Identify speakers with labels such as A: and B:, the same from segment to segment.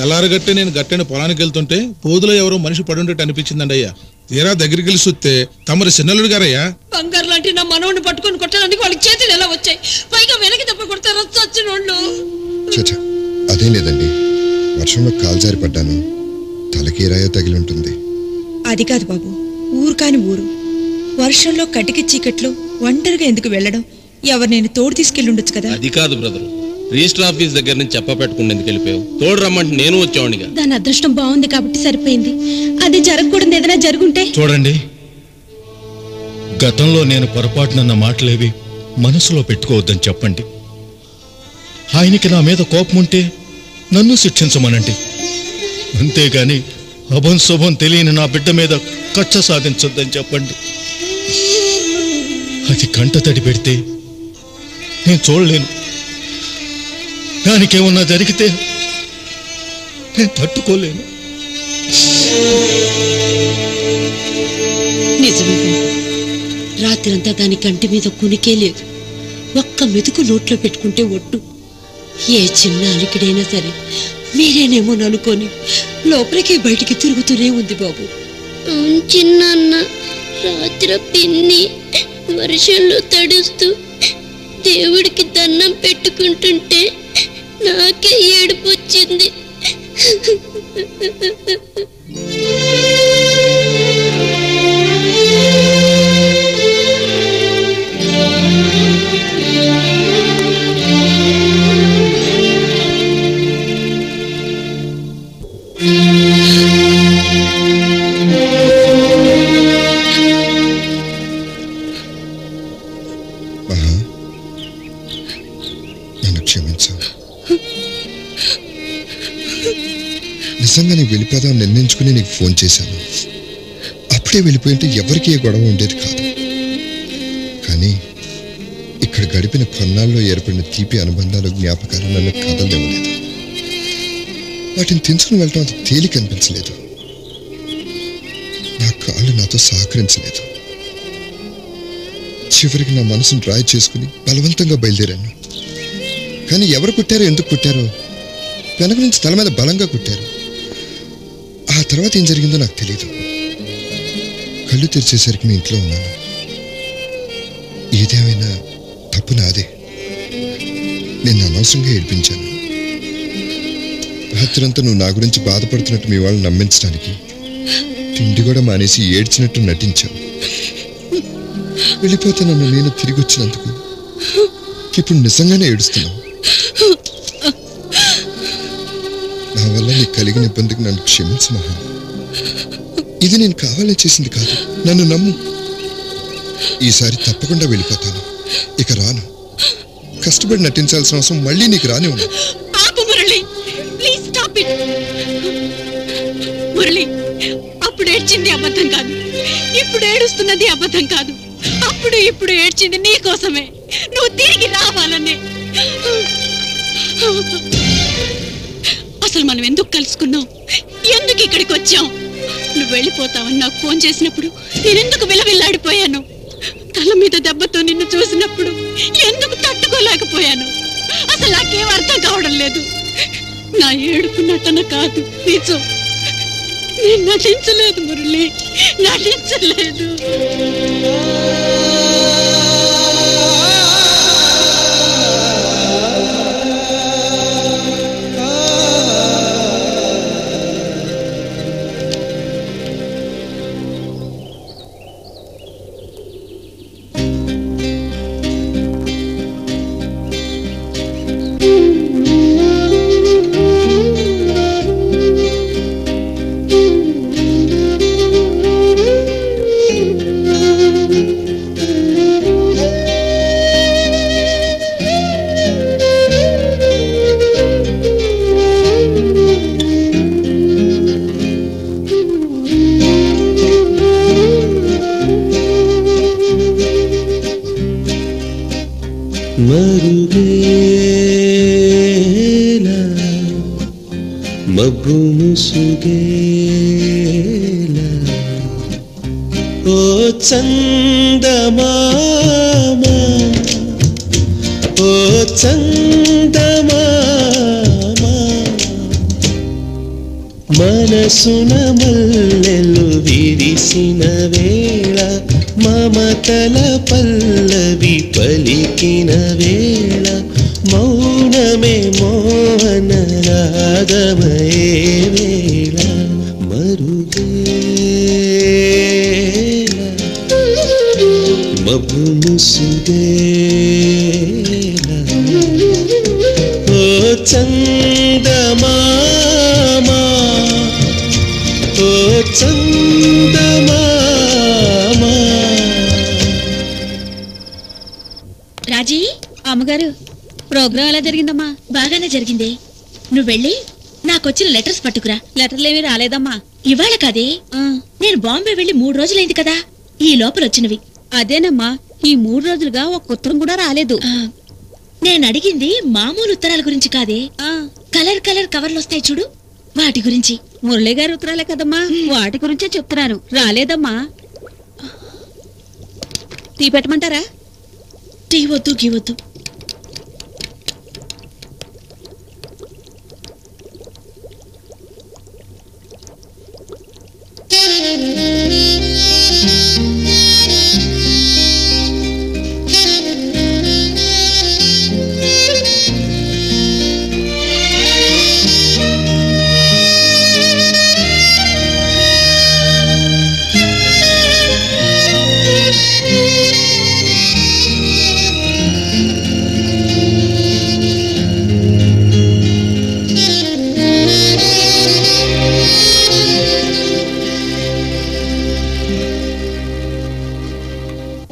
A: తెల్లారగట్టే నేను గట్టెన పొలానికి వెళ్తుంటే పోదులో ఎవరో మనిషి పడుండేట్టు అనిపించిందండి అయ్యా. తీరా దగ్గరికి వెళ్ళి చూస్తే తమరి చిన్నలుడు గారయ్యా.
B: బంగారు లాంటి నా మనవుని పట్టుకొని కొట్టడానికి వాళ్ళకి చేతులు ఎలా వచ్చాయి? పైగా వెనక్కి తప్ప కొడతారు చచ్చినోళ్ళు.
C: అదేం లేదండి, వర్షంలో కాల్జారి పడ్డాను, తలకి రాయో తగిలి ఉంటుంది.
D: అది కాదు బాబు, ఊరు కాని ఊరు, వర్షంలో కటికి చీకట్లో ఒంటరిగా ఎందుకు వెళ్ళడం? ఎవరు నేను తోడు తీసుకెళ్ళి ఉండొచ్చు కదా.
E: అది కాదు బ్రదర్, రిజిస్టర్ ఆఫీస్ దగ్గర నుంచి చెప్ప పెట్టుకుని ఎందుకు వెళ్ళిపోయావు? తోడు రమ్మంటే నేను వచ్చావునిగా.
B: దాని అదృష్టం బాగుంది కాబట్టి సరిపోయింది. అది జరగకూడదు ఏదైనా జరుగుంటే.
F: చూడండి, గతంలో నేను పొరపాటునన్న మాటలేవి మనసులో పెట్టుకోవద్దని చెప్పండి. ఆయనకి నా మీద కోపం ఉంటే నన్ను శిక్షించమనండి, అంతేగాని అభం శుభం తెలియని నా బిడ్డ మీద కచ్చ సాధించొద్దని చెప్పండి. అది కంట తడి పెడితే నేను చూడలేను, దానికేమన్నా జరిగితే నేను తట్టుకోలేను.
B: నిజమే, రాత్రంతా దాని కంటి మీద కునికే లేదు. ఒక్క మెతుకు నోట్లో పెట్టుకుంటే ఒట్టు. ఏ చిన్న అలికిడైనా సరే మీరేనేమో నలుకొని లోపలికి బయటికి తిరుగుతూనే ఉంది బాబు.
G: చిన్న రాత్రి పిన్ని వర్షంలో తడుస్తూ దేవుడికి దండం పెట్టుకుంటుంటే నాకే ఏడుపు వచ్చింది.
C: నిజంగా నీకు వెళ్ళిపోదామని నిర్ణయించుకుని నీకు ఫోన్ చేశాను. అప్పుడే వెళ్ళిపోయింటే ఎవరికి ఏ గొడవ ఉండేది కాదు. కానీ ఇక్కడ గడిపిన కొన్నాళ్ళలో ఏర్పడిన తీపి అనుబంధాలు, జ్ఞాపకాలు నన్ను కదలనివ్వలేదు. వాటిని తెంచుకుని వెళ్ళటం అంత తేలిక అనిపించలేదు. నా కాళ్ళు నాతో సహకరించలేదు. చివరికి నా మనసును రాయి చేసుకుని బలవంతంగా బయలుదేరాను. కానీ ఎవరు కొట్టారో, ఎందుకు కొట్టారో, వెనక నుంచి తల మీద బలంగా కొట్టారు. ఆ తర్వాత ఏం జరిగిందో నాకు తెలియదు. కళ్ళు తెరిచేసరికి మీ ఇంట్లో ఉన్నాను. ఏదేమైనా తప్పు నాదే. నేను అనవసరంగా ఏడిపించాను. రాత్రంతా నువ్వు నా గురించి బాధపడుతున్నట్టు మీ వాళ్ళని నమ్మించడానికి తిండి కూడా మానేసి ఏడ్చినట్టు నటించావు. వెళ్ళిపోతే నన్ను నేను తిరిగి వచ్చినందుకు ఇప్పుడు నిజంగానే ఏడుస్తున్నావు. నా వల్ల నీకు కలిగిన ఇబ్బందికి నన్ను క్షమించు మహా. ఇది నేను కావాలని చేసింది కాదు, నన్ను నమ్ము. ఈసారి తప్పకుండా వెళ్ళిపోతాను, ఇక రాను. కష్టపడి నటించాల్సిన అవసరం మళ్ళీ నీకు రాని ఉన్నా.
B: మురళి, అప్పుడు ఏడ్చింది అబద్ధం కాదు, ఇప్పుడు ఏడుస్తున్నది అబద్ధం కాదు. అప్పుడు ఇప్పుడు ఏడ్చింది నీ కోసమే, నువ్వు తిరిగి రావాలనే. అసలు మనం ఎందుకు కలుసుకున్నాం? ఎందుకు ఇక్కడికి వచ్చాం? నువ్వు వెళ్ళిపోతావని నాకు ఫోన్ చేసినప్పుడు నేనెందుకు విలవిల్లాడిపోయాను? తల మీద దెబ్బతో నిన్ను చూసినప్పుడు ఎందుకు తట్టుకోలేకపోయాను? అసలు నాకేం అర్థం కావడం లేదు. నా ఏడుపు నటన కాదు, నిజం. నేను నటించలేదు మురళి, నటించలేదు.
H: మరుగేలా మబ్బు ముసుగేలా ఓ చందమామ, ఓ చందమామ మనసున మల్లెలు విరిసిన వేళ మమతల పల్లవి పలికిన వేళ మౌనమే మోహన రాగమయే వేళ మరుగేల మబ్బు ముసుగేల ఓ చందమామా ఓ చందమామా.
B: రాజీ అమ్మగారు ప్రోగ్రాం ఎలా జరిగిందమ్మా?
I: బాగానే జరిగింది. నువ్వు వెళ్ళి నాకొచ్చిన లెటర్స్ పట్టుకురా.
B: లెటర్లేమీ రాలేదమ్మా.
I: ఇవాళ కాదే, నేను బాంబే వెళ్ళి 3 రోజులైంది కదా, ఈ లోపల వచ్చినవి.
B: అదేనమ్మా, ఈ 3 రోజులుగా ఒక ఉత్తరం కూడా రాలేదు.
I: నేను అడిగింది మామూలు ఉత్తరాల గురించి కాదే, కలర్ కలర్ కవర్లు వస్తాయి చూడు, వాటి గురించి.
B: మురళి గారి ఉత్తరాలే కదమ్మా, వాటి గురించే చెప్తున్నాను. రాలేదమ్మా. టీ పెట్టమంటారా?
I: టీ వద్దు గీ వద్దు.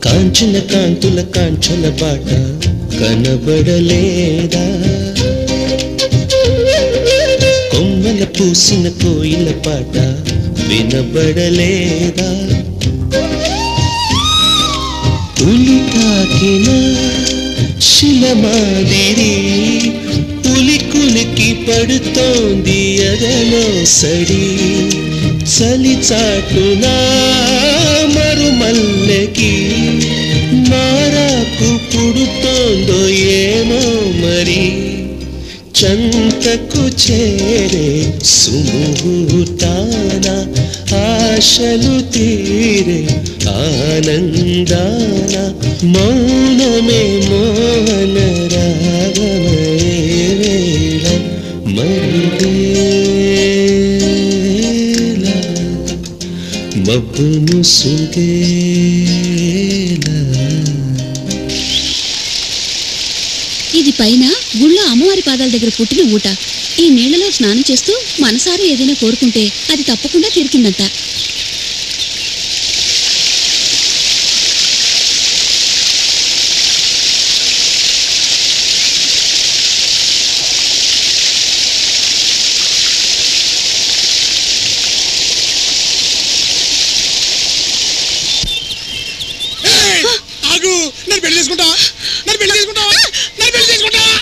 H: కాంచన కాంతుల కాంచన బాట కనబడలేదా, కొమ్మల పూసిన కోయిల పాట వినబడలేదా, ఉలి తాకిన శిలమాదిరి ఉలి కులికి పడుతోంది అదలో సడి, చలి చాటునా మరుమల్లెకి మారాకు పుడుతోందో ఏమో మరి, చంతకు చేరే సుముహూర్తాన ఆశలు తీరే ఆనందాన మౌనమే మోహన రాగమయే వేళ మరుగేల మబ్బు ముసుగేల.
B: ఇది పైన గుళ్ళో అమ్మవారి పాదాల దగ్గర పుట్టిన ఊట. ఈ నీళ్లలో స్నానం చేస్తూ మనసారా ఏదైనా కోరుకుంటే అది తప్పకుండా తీరుతుందంట.
A: ఆగు, నన్ను పెళ్లి చేసుకుంటావా? నన్ను పెళ్లి చేసుకుంటావా? నన్ను పెళ్లి చేసుకుంటావా?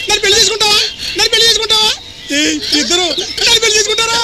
A: నన్ను పెళ్లి చేసుకుంటావా? నన్ను పెళ్లి చేసుకుంటావా? ఇద్దరు నన్ను పెళ్లి చేసుకుంటారా?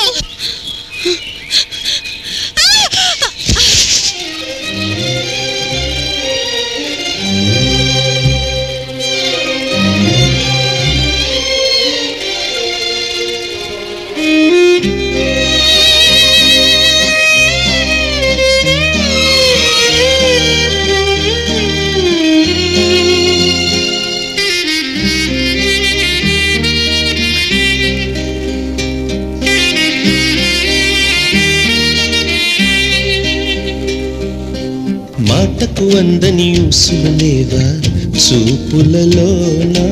H: మాటకు అందని ఊసులు లేవా చూపులలోనా,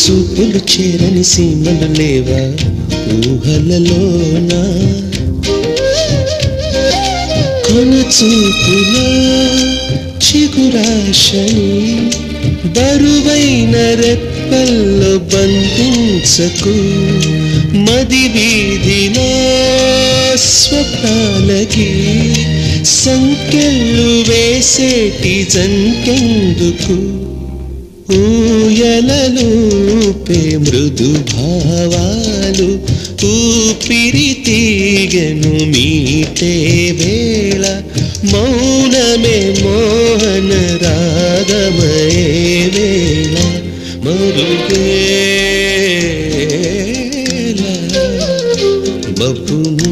H: చూపులు చేరని సీమలు లేవా ఊహలలోనా, కొన చూపులో చిగురాశని బరువైన రెప్పల్లో బంధించకు, మది వీధిలో స్వప్నాలకి సంకెళ్ళు వేసేటి జంకెందుకు, ఊయలలూపే మృదు భావాలు ఊపిరి తీగను మీటే వేళ మౌనమే మోహన రాగమయే వేళ మరుగే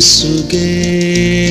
H: ముసుగేలా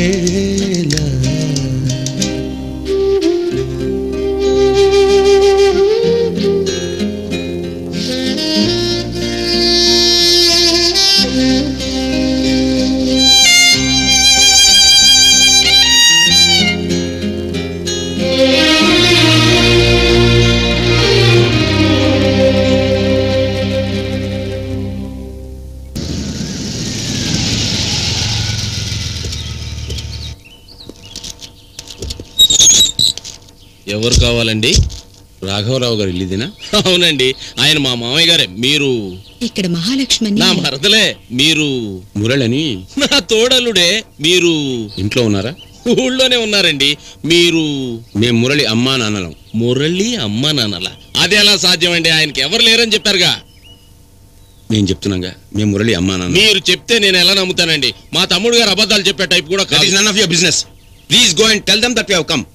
E: ఎవరు కావాలండి? రాఘవరావు గారు ఇల్లు ఇదేనా? అవునండి, ఆయన మా మామయ్య గారే. మీరు
B: ఇక్కడ మహాలక్ష్మి
E: నా మరదలే. మీరు మురళని నా తోడలుడే. మీరు ఇంట్లో ఉన్నారా? ఊళ్ళోనే ఉన్నారండి. మీరు మేము మురళి అమ్మా నాన్నలం. మురళి అమ్మా నాన్నలా? అది ఎలా సాధ్యం అండి? ఆయనకి ఎవరు లేరని చెప్పారుగా. నేను చెప్తున్నాగా, మేము మురళి అమ్మా నాన్న. మీరు చెప్తే నేను ఎలా నమ్ముతానండి? మా తమ్ముడు గారు అబద్ధాలు చెప్పే టైప్ కూడా కాదు. None of your business. Please go and tell them that we have come.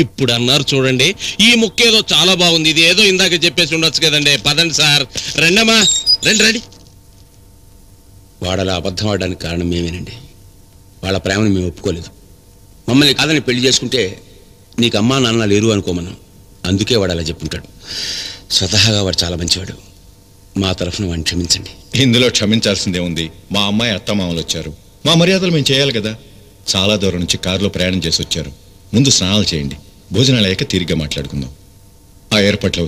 E: ఇప్పుడు అన్నారు చూడండి, ఈ ముక్కేదో చాలా బాగుంది. ఇది ఏదో ఇందాక చెప్పేసి ఉండొచ్చు కదండి. పదండి సార్, రండమ్మా, రండి రండి. వాడలా అబద్ధం ఆడడానికి కారణం మేమేనండి. వాళ్ళ ప్రేమను మేము ఒప్పుకోలేదు. మమ్మల్ని కాదని పెళ్లి చేసుకుంటే నీకు అమ్మా నాన్న లేరు అనుకోమన్నాం. అందుకే వాడు అలా చెప్పుంటాడు. స్వతహాగా వాడు చాలా మంచివాడు. మా తరఫున వాడిని క్షమించండి.
F: ఇందులో క్షమించాల్సిందే ఉంది. మా అమ్మాయి అత్తమామలు వచ్చారు. మా మర్యాదలు మేము చేయాలి కదా. చాలా దూరం నుంచి కారులో ప్రయాణం చేసి వచ్చారు. ముందు స్నానాలు చేయండి. భోజనాలు అయ్యాక తీరిగ్గా మాట్లాడుకుందాం. ఆ ఏర్పాట్లో